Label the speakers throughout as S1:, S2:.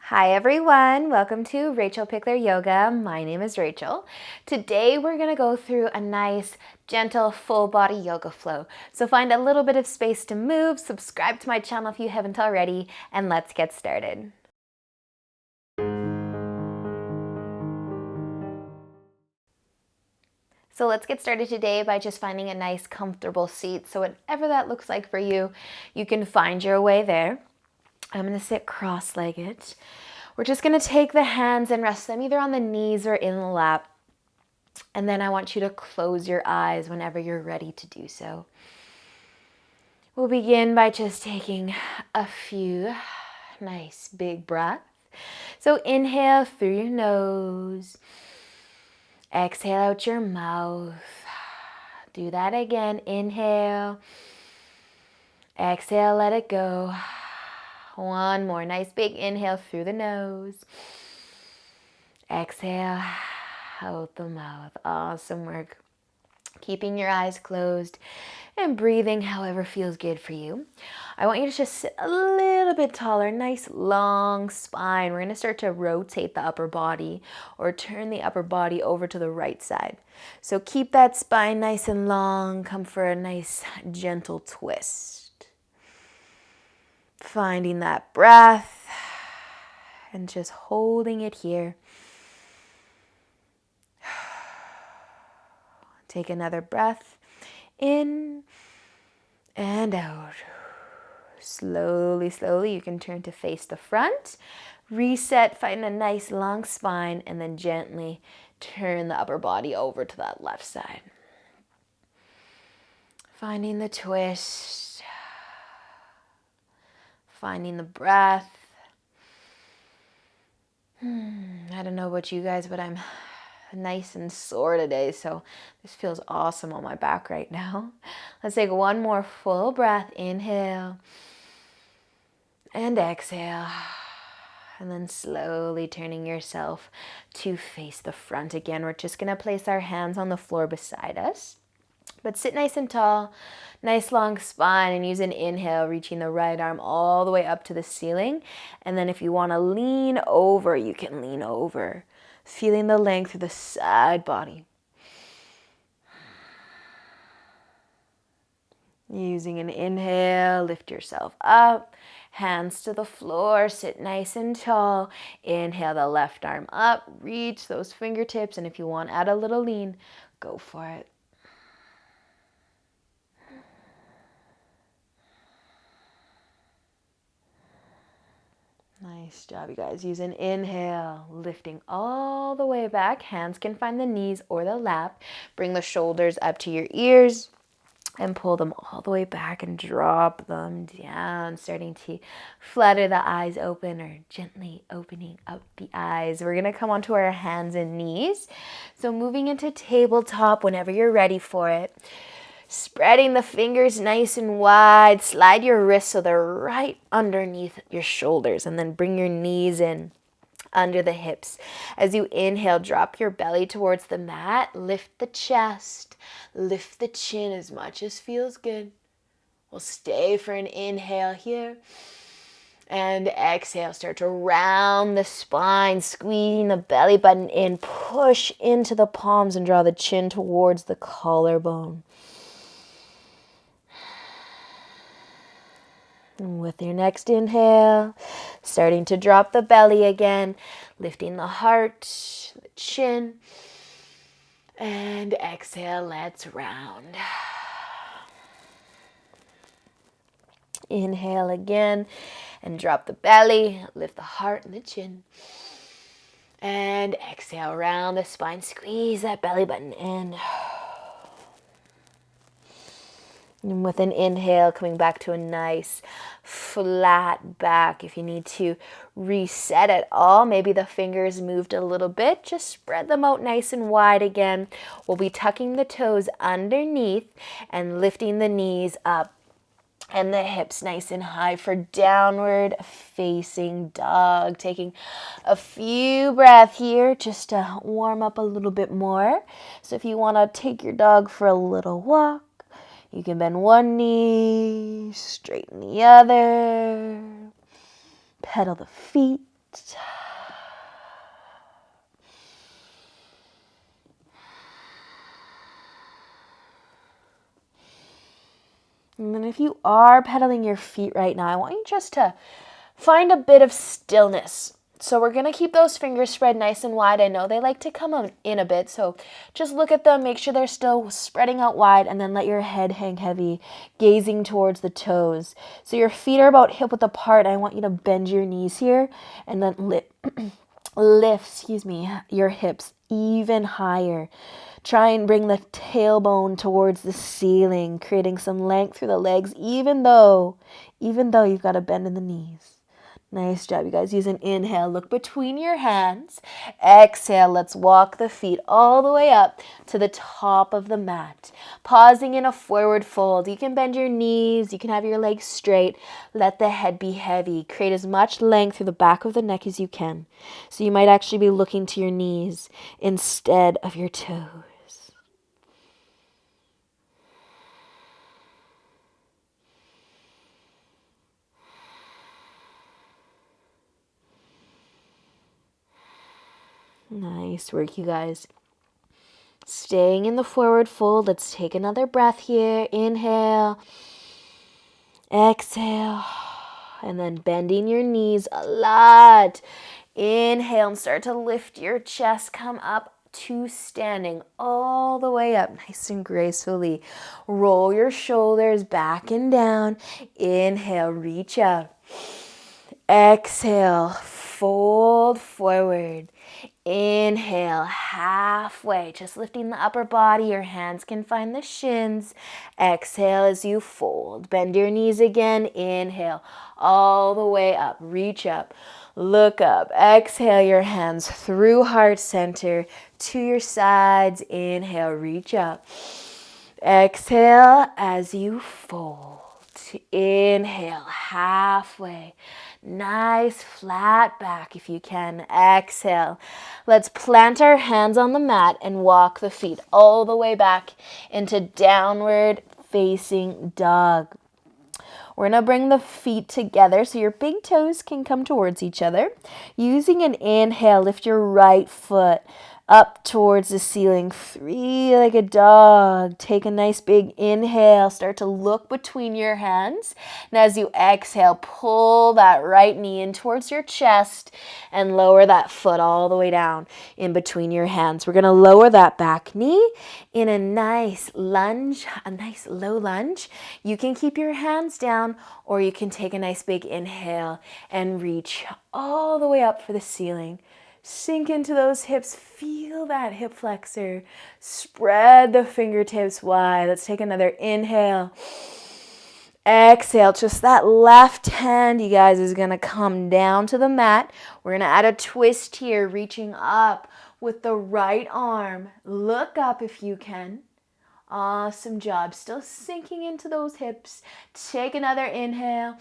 S1: Hi everyone, welcome to Rachel Pichler Yoga. My name is Rachel. Today we're going to go through a nice, gentle, full body yoga flow. So find a little bit of space to move, subscribe to my channel if you haven't already, and let's get started. So let's get started today by just finding a nice, comfortable seat. So whatever that looks like for you, you can find your way there. I'm going to sit cross-legged. We're just going to take the hands and rest them either on the knees or in the lap. And then I want you to close your eyes whenever you're ready to do so. We'll begin by just taking a few nice big breaths. So inhale through your nose. Exhale out your mouth. Do that again. Inhale. Exhale, let it go. One more. Nice big inhale through the nose. Exhale out the mouth. Awesome work. Keeping your eyes closed and breathing however feels good for you. I want you to just sit a little bit taller, nice long spine. We're going to start to rotate the upper body or turn the upper body over to the right side. So keep that spine nice and long. Come for a nice gentle twist. Finding that breath and just holding it here. Take another breath in and out. Slowly, slowly, you can turn to face the front. Reset, find a nice long spine, and then gently turn the upper body over to that left side. Finding the twist. Finding the breath. I don't know about you guys, but I'm nice and sore today, so this feels awesome on my back right now. Let's take one more full breath. Inhale and exhale. And then slowly turning yourself to face the front again. We're just going to place our hands on the floor beside us. But sit nice and tall, nice long spine, and use an inhale, reaching the right arm all the way up to the ceiling. And then if you want to lean over, you can lean over, feeling the length through the side body. Using an inhale, lift yourself up, hands to the floor, sit nice and tall. Inhale the left arm up, reach those fingertips, and if you want to add a little lean, go for it. Nice job, you guys. Use an inhale, lifting all the way back. Hands can find the knees or the lap. Bring the shoulders up to your ears and pull them all the way back and drop them down, starting to flutter the eyes open or gently opening up the eyes. We're going to come onto our hands and knees. So moving into tabletop whenever you're ready for it. Spreading the fingers nice and wide. Slide your wrists so they're right underneath your shoulders. And then bring your knees in under the hips. As you inhale, drop your belly towards the mat. Lift the chest. Lift the chin as much as feels good. We'll stay for an inhale here. And exhale, start to round the spine, squeezing the belly button in. Push into the palms and draw the chin towards the collarbone. And with your next inhale, starting to drop the belly again, lifting the heart, the chin, and exhale, let's round. Inhale again, and drop the belly, lift the heart and the chin, and exhale, round the spine, squeeze that belly button in. And with an inhale, coming back to a nice flat back. If you need to reset at all, maybe the fingers moved a little bit, just spread them out nice and wide again. We'll be tucking the toes underneath and lifting the knees up and the hips nice and high for downward facing dog. Taking a few breaths here just to warm up a little bit more. So if you want to take your dog for a little walk, you can bend one knee, straighten the other, pedal the feet. And then if you are pedaling your feet right now, I want you just to find a bit of stillness. So we're going to keep those fingers spread nice and wide. I know they like to come in a bit, so just look at them, make sure they're still spreading out wide, and then let your head hang heavy, gazing towards the toes. So your feet are about hip width apart. I want you to bend your knees here and then lift, your hips even higher. Try and bring the tailbone towards the ceiling, creating some length through the legs, even though you've got a bend in the knees. Nice job, you guys. Use an inhale. Look between your hands. Exhale. Let's walk the feet all the way up to the top of the mat. Pausing in a forward fold. You can bend your knees. You can have your legs straight. Let the head be heavy. Create as much length through the back of the neck as you can. So you might actually be looking to your knees instead of your toes. Nice work, you guys. Staying in the forward fold. Let's take another breath here. Inhale. Exhale. And then bending your knees a lot. Inhale and start to lift your chest. Come up to standing all the way up, nice and gracefully. Roll your shoulders back and down. Inhale, reach up. Exhale, fold forward. Inhale, halfway, just lifting the upper body. Your hands can find the shins. Exhale as you fold. Bend your knees again. Inhale, all the way up. Reach up, look up. Exhale your hands through heart center to your sides. Inhale, reach up. Exhale as you fold. Inhale, halfway. Nice flat back if you can. Exhale. Let's plant our hands on the mat and walk the feet all the way back into downward facing dog. We're going to bring the feet together so your big toes can come towards each other. Using an inhale, lift your right foot up towards the ceiling, three-legged dog. Take a nice big inhale. Start to look between your hands. And as you exhale, pull that right knee in towards your chest and lower that foot all the way down in between your hands. We're going to lower that back knee in a nice lunge, a nice low lunge. You can keep your hands down or you can take a nice big inhale and reach all the way up for the ceiling. Sink into those hips. Feel that hip flexor. Spread the fingertips wide. Let's take another inhale. Exhale. Just that left hand, you guys, is going to come down to the mat. We're going to add a twist here, reaching up with the right arm. Look up if you can. Awesome job. Still sinking into those hips. Take another inhale.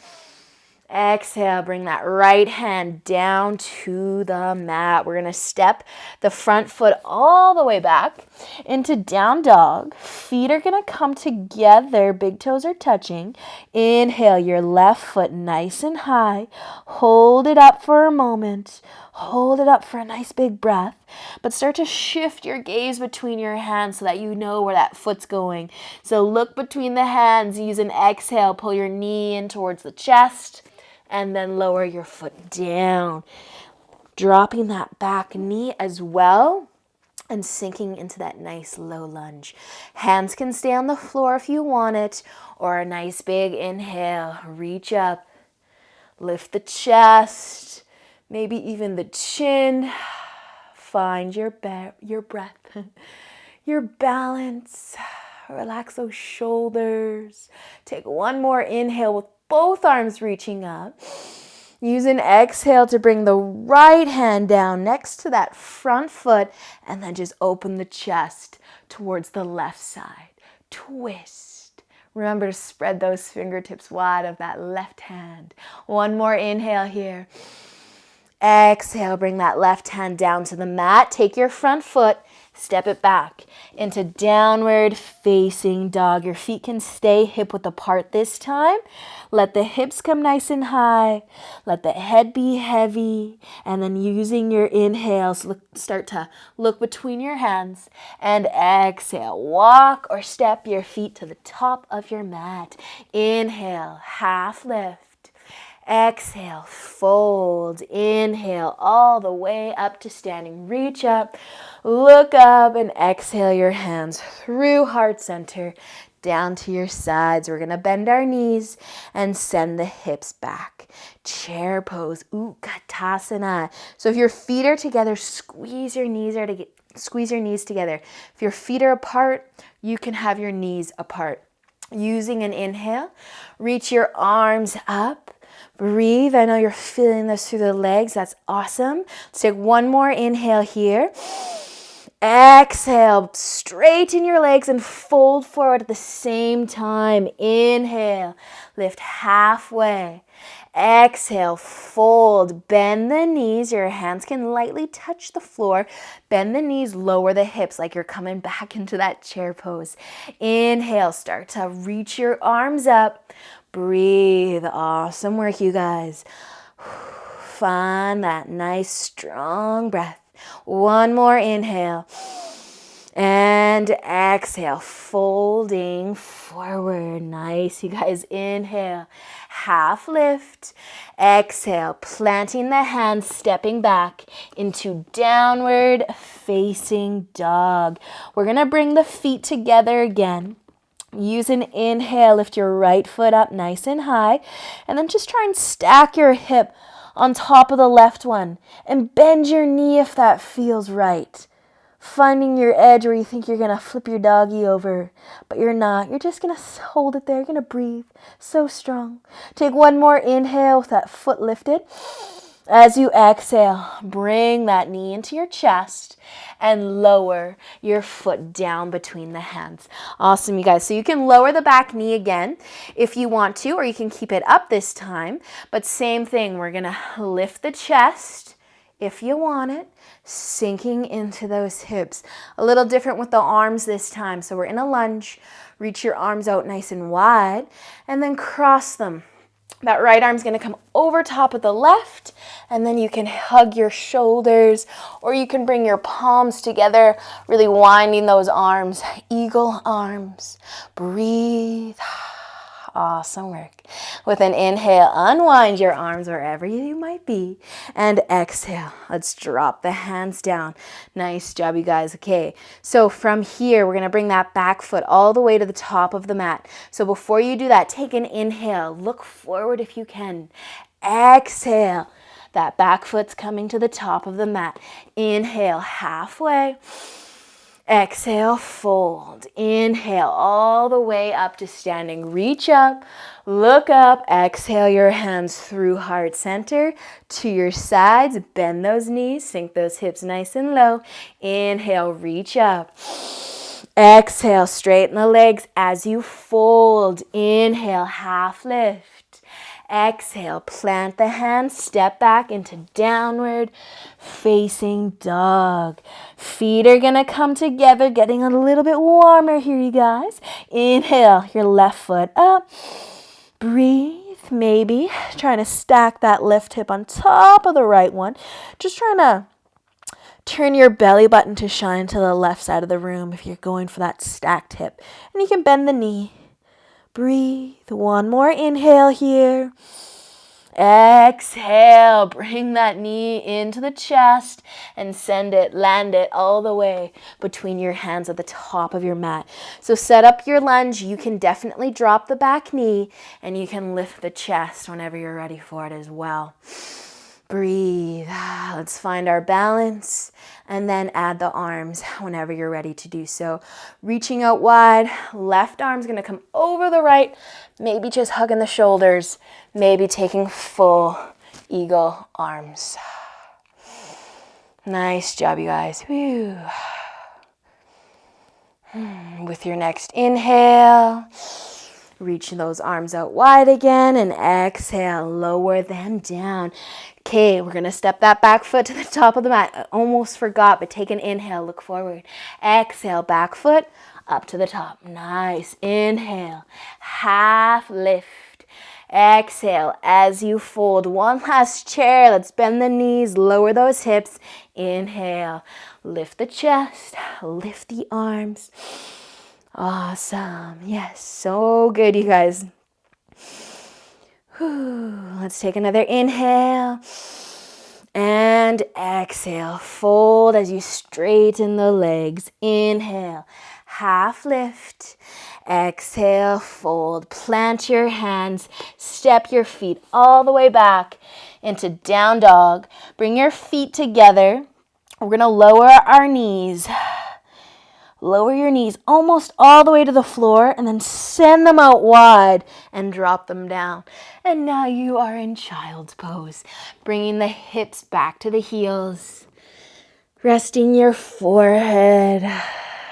S1: Exhale, bring that right hand down to the mat. We're going to step the front foot all the way back into down dog. Feet are going to come together. Big toes are touching. Inhale, your left foot nice and high. Hold it up for a moment. Hold it up for a nice big breath. But start to shift your gaze between your hands so that you know where that foot's going. So look between the hands. Use an exhale. Pull your knee in towards the chest. And then lower your foot down. Dropping that back knee as well. And sinking into that nice low lunge. Hands can stay on the floor if you want it. Or a nice big inhale. Reach up. Lift the chest. Maybe even the chin. Find your breath. Your balance. Relax those shoulders. Take one more inhale with both arms reaching up. Use an exhale to bring the right hand down next to that front foot and then just open the chest towards the left side. Twist. Remember to spread those fingertips wide of that left hand. One more inhale here. Exhale, bring that left hand down to the mat. Take your front foot, Step it back into downward facing dog. Your feet can stay hip width apart this time. Let the hips come nice and high. Let the head be heavy. And then using your inhales, start to look between your hands. And exhale. Walk or step your feet to the top of your mat. Inhale, half lift. Exhale, fold, inhale, all the way up to standing. Reach up, look up, and exhale your hands through heart center, down to your sides. We're going to bend our knees and send the hips back. Chair pose, Utkatasana. So if your feet are together, squeeze your knees together. If your feet are apart, you can have your knees apart. Using an inhale, reach your arms up. Breathe. I know you're feeling this through the legs. That's awesome. Let's take one more inhale here. Exhale. Straighten your legs and fold forward at the same time. Inhale. Lift halfway. Exhale. Fold. Bend the knees. Your hands can lightly touch the floor. Bend the knees. Lower the hips like you're coming back into that chair pose. Inhale. Start to reach your arms up. Breathe. Awesome work, you guys. Find that nice, strong breath. One more inhale. And exhale, folding forward. Nice, you guys. Inhale, half lift. Exhale, planting the hands, stepping back into downward facing dog. We're going to bring the feet together again. Use an inhale, lift your right foot up nice and high, and then just try and stack your hip on top of the left one, and bend your knee if that feels right. Finding your edge where you think you're going to flip your doggy over, but you're not. You're just going to hold it there. You're going to breathe. So strong. Take one more inhale with that foot lifted. As you exhale, bring that knee into your chest and lower your foot down between the hands. Awesome, you guys. So you can lower the back knee again if you want to, or you can keep it up this time. But same thing, we're going to lift the chest if you want it, sinking into those hips. A little different with the arms this time. So we're in a lunge. Reach your arms out nice and wide and then cross them. That right arm's going to come over top of the left, and then you can hug your shoulders, or you can bring your palms together, really winding those arms. Eagle arms. Breathe. Awesome work. With an inhale, unwind your arms wherever you might be. And exhale. Let's drop the hands down. Nice job, you guys. Okay, so from here, we're going to bring that back foot all the way to the top of the mat. So before you do that, take an inhale. Look forward if you can. Exhale. That back foot's coming to the top of the mat. Inhale, halfway. Exhale, fold. Inhale all the way up to standing. Reach up, look up. Exhale your hands through heart center to your sides. Bend those knees, sink those hips nice and low. Inhale, reach up. Exhale, straighten the legs as you fold. Inhale, half lift. Exhale, plant the hands, step back into downward facing dog. Feet are going to come together, getting a little bit warmer here, you guys. Inhale, your left foot up. Breathe, maybe trying to stack that left hip on top of the right one. Just trying to turn your belly button to shine to the left side of the room if you're going for that stacked hip. And you can bend the knee. Breathe. One more inhale here. Exhale. Bring that knee into the chest and land it all the way between your hands at the top of your mat. So set up your lunge. You can definitely drop the back knee and you can lift the chest whenever you're ready for it as well. Breathe. Let's find our balance and then add the arms whenever you're ready to do so. Reaching out wide, left arm's going to come over the right, maybe just hugging the shoulders, maybe taking full eagle arms. Nice job, you guys. Whew. With your next inhale, Reach those arms out wide again and exhale, lower them down. Okay, we're going to step that back foot to the top of the mat. I almost forgot, but take an inhale, look forward. Exhale, back foot up to the top. Nice. Inhale, half lift. Exhale as you fold. One last chair. Let's bend the knees, lower those hips. Inhale, lift the chest, lift the arms. Awesome. Yes, so good, you guys. Let's take another inhale and exhale. Fold as you straighten the legs. Inhale, half lift. Exhale, fold. Plant your hands. Step your feet all the way back into down dog. Bring your feet together. We're going to lower our knees. Lower your knees almost all the way to the floor and then send them out wide and drop them down. And now you are in child's pose, bringing the hips back to the heels, resting your forehead,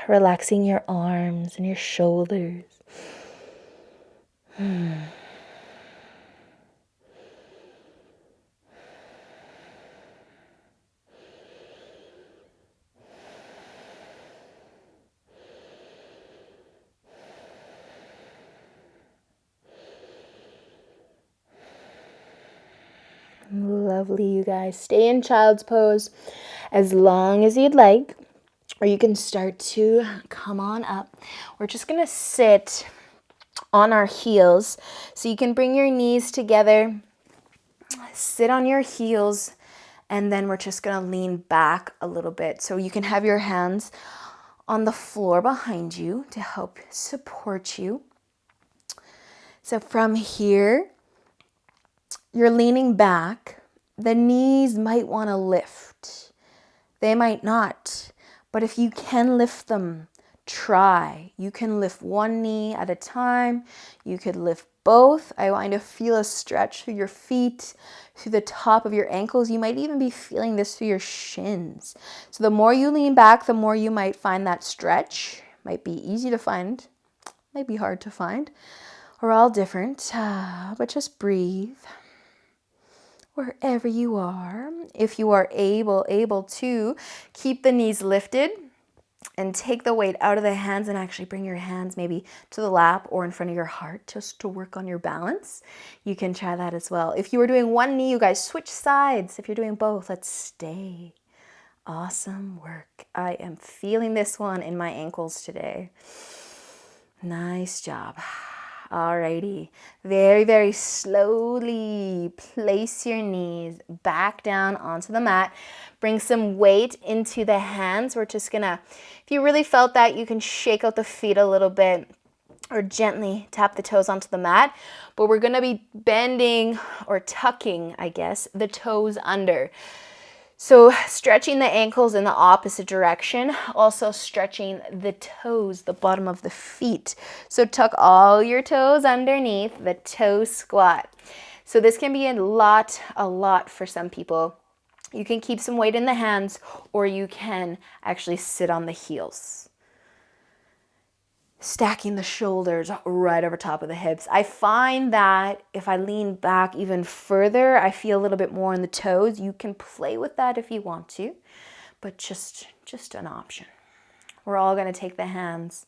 S1: relaxing your arms and your shoulders. Lovely, you guys. Stay in child's pose as long as you'd like, or you can start to come on up. We're just going to sit on our heels. So you can bring your knees together, sit on your heels, and then we're just going to lean back a little bit. So you can have your hands on the floor behind you to help support you. So from here, you're leaning back. The knees might want to lift. They might not. But if you can lift them, try. You can lift one knee at a time. You could lift both. I want you to feel a stretch through your feet, through the top of your ankles. You might even be feeling this through your shins. So the more you lean back, the more you might find that stretch. Might be easy to find, might be hard to find. We're all different, but just breathe. Wherever you are, if you are able to keep the knees lifted and take the weight out of the hands and actually bring your hands maybe to the lap or in front of your heart just to work on your balance. You can try that as well. If you were doing one knee, you guys switch sides. If you're doing both, let's stay. Awesome work. I am feeling this one in my ankles today. Nice job. Alrighty, very, very slowly place your knees back down onto the mat. Bring some weight into the hands. We're just gonna, if you really felt that, you can shake out the feet a little bit or gently tap the toes onto the mat. But we're gonna be bending or tucking, I guess, the toes under. So stretching the ankles in the opposite direction, also stretching the toes, the bottom of the feet. So tuck all your toes underneath the toe squat. So this can be a lot for some people. You can keep some weight in the hands or you can actually sit on the heels. Stacking the shoulders right over top of the hips. I find that if I lean back even further, I feel a little bit more in the toes. You can play with that if you want to, but just an option. We're all going to take the hands,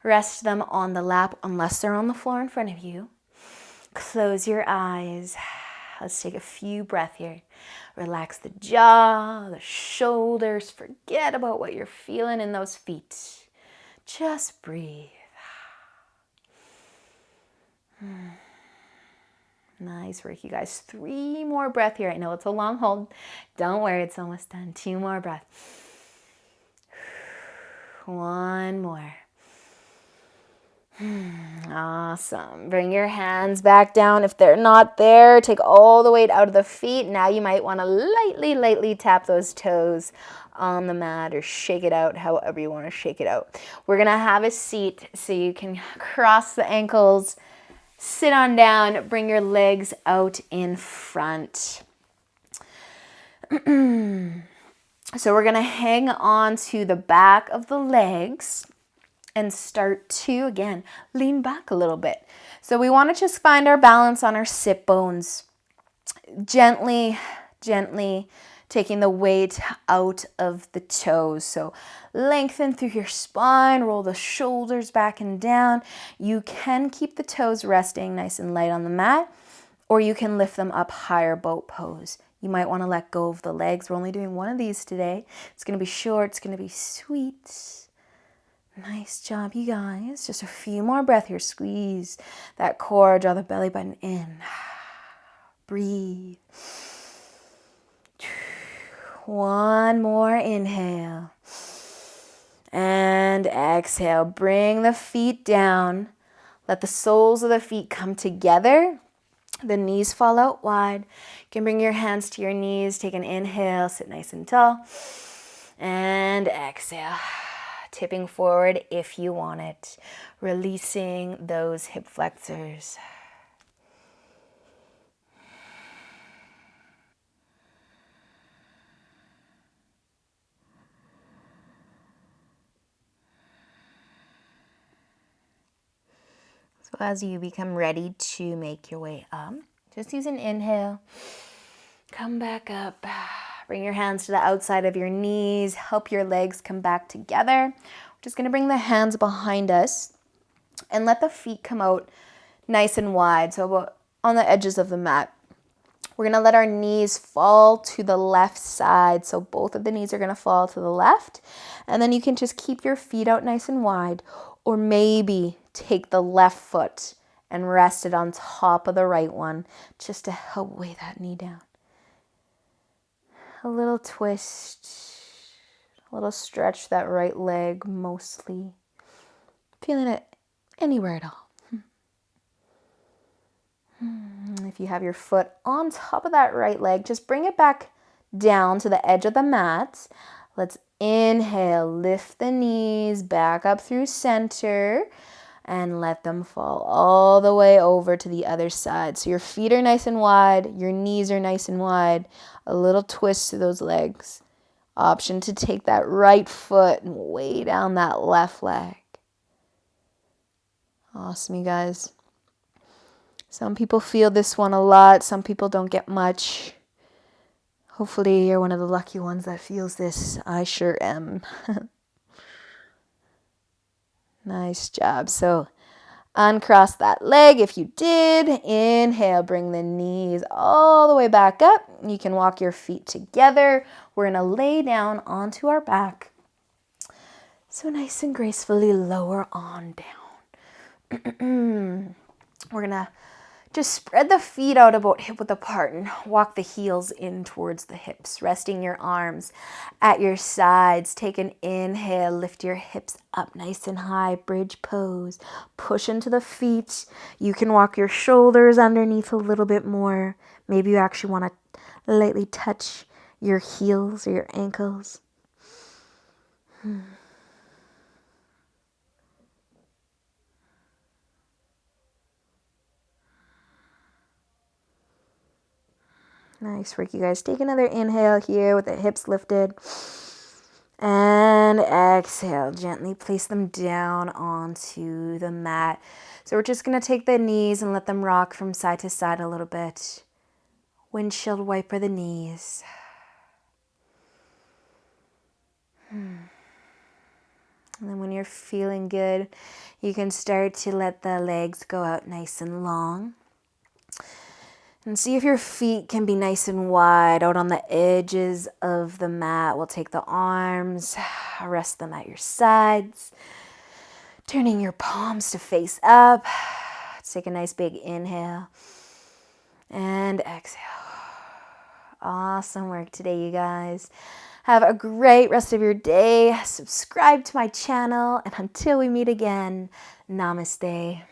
S1: rest them on the lap unless they're on the floor in front of you. Close your eyes. Let's take a few breaths here. Relax the jaw, the shoulders. Forget about what you're feeling in those feet. Just breathe. Nice work, you guys. 3 more breaths here. I know it's a long hold. Don't worry, it's almost done. 2 more breaths. 1 more. Awesome. Bring your hands back down. If they're not there, take all the weight out of the feet. Now you might want to lightly tap those toes on the mat or shake it out however you want to shake it out. We're going to have a seat so you can cross the ankles, sit on down, bring your legs out in front. So we're going to hang on to the back of the legs and start to, again, lean back a little bit. So we want to just find our balance on our sit bones. Gently, gently taking the weight out of the toes. So lengthen through your spine, roll the shoulders back and down. You can keep the toes resting nice and light on the mat, or you can lift them up higher, boat pose. You might want to let go of the legs. We're only doing one of these today. It's going to be short. It's going to be sweet. Nice job, you guys. Just a few more breaths here. Squeeze that core. Draw the belly button in. Breathe. One more inhale. And exhale. Bring the feet down. Let the soles of the feet come together. The knees fall out wide. You can bring your hands to your knees. Take an inhale. Sit nice and tall. And exhale. Tipping forward if you want it. Releasing those hip flexors. So as you become ready to make your way up, just use an inhale. Come back up. Bring your hands to the outside of your knees. Help your legs come back together. We're just going to bring the hands behind us and let the feet come out nice and wide. So about on the edges of the mat. We're going to let our knees fall to the left side. So both of the knees are going to fall to the left. And then you can just keep your feet out nice and wide. Or maybe take the left foot and rest it on top of the right one just to help weigh that knee down. A little twist, a little stretch that right leg mostly. Feeling it anywhere at all. If you have your foot on top of that right leg, just bring it back down to the edge of the mat. Let's inhale, lift the knees back up through center and let them fall all the way over to the other side. So your feet are nice and wide, your knees are nice and wide, a little twist to those legs. Option to take that right foot and weigh down that left leg. Awesome, you guys. Some people feel this one a lot. Some people don't get much. Hopefully you're one of the lucky ones that feels this. I sure am. Nice job. So uncross that leg if you did. Inhale, bring the knees all the way back up. You can walk your feet together. We're going to lay down onto our back. So nice and gracefully lower on down. We're going to just spread the feet out about hip-width apart and walk the heels in towards the hips, resting your arms at your sides. Take an inhale, lift your hips up nice and high, bridge pose. Push into the feet. You can walk your shoulders underneath a little bit more. Maybe you actually want to lightly touch your heels or your ankles. Nice work, you guys. Take another inhale here with the hips lifted. And exhale. Gently place them down onto the mat. So we're just going to take the knees and let them rock from side to side a little bit. Windshield wiper the knees. And then when you're feeling good, you can start to let the legs go out nice and long. And see if your feet can be nice and wide out on the edges of the mat. We'll take the arms, rest them at your sides. Turning your palms to face up. Let's take a nice big inhale. And exhale. Awesome work today, you guys. Have a great rest of your day. Subscribe to my channel. And until we meet again, namaste.